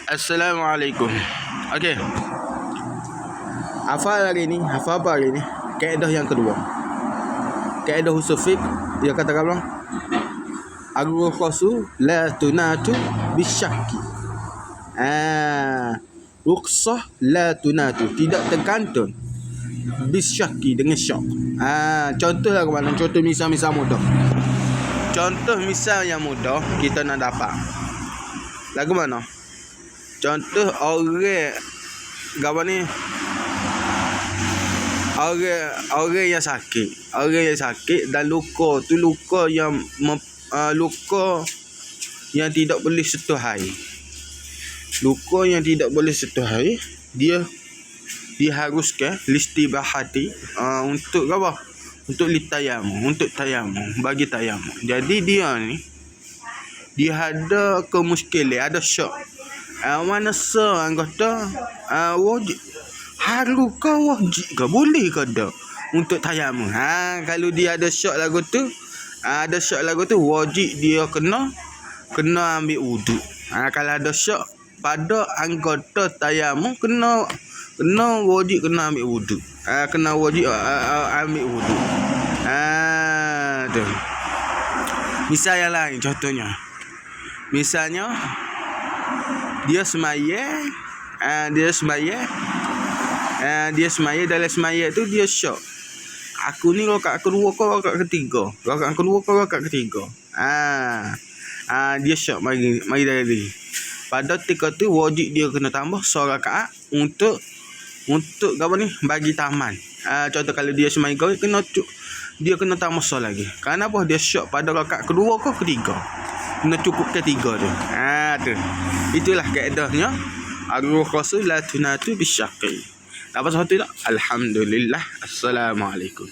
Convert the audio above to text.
Assalamualaikum. Okey. Hafal apa hari ni? Kaedah yang kedua. Kaedah usul fiqh dia kata apa? Ar-rukhsu la tunatu bisyakki. Rukhsah la tunatu, tidak tergantung bisyakki dengan syak. Contohlah ke mana? Contoh misal mudah. Contoh misal yang mudah kita nak dapat. Lagu mana? Contoh orang ni orang yang sakit dan luka tu luka yang tidak boleh sentuh air. Luka yang tidak boleh sentuh air, dia diharuskan listibahati untuk apa? Untuk litayamum, bagi tayamum. Jadi dia ada kemuskilan, ada syak. Mana anggota wajib haru ke wajib ke boleh ke dak untuk tayamum. Kalau dia ada syak lagu tu, wajib dia kena ambil wuduk. Kalau ada syak pada anggota tayamum kena wajib kena ambil wuduk. Kena wajib ambil wuduk. Tu. Misal yang lain contohnya. Misalnya dia semaya dalam semaya tu dia syak. Aku ni rakaat kedua ke rakaat ketiga. Dia syak mari dari. Pada ketika tu wajib dia kena tambah rakaat untuk apa ni bagi taman. Contoh kalau dia semaya kau dia kena tambah lagi. Kenapa dia syak pada rakaat kedua ke ketiga? Kena cukup ketiga tu. Tu. Itulah kaedahnya ar-rukhsu la tunatu bisyaqi. Apa satu tak? Alhamdulillah. Assalamualaikum.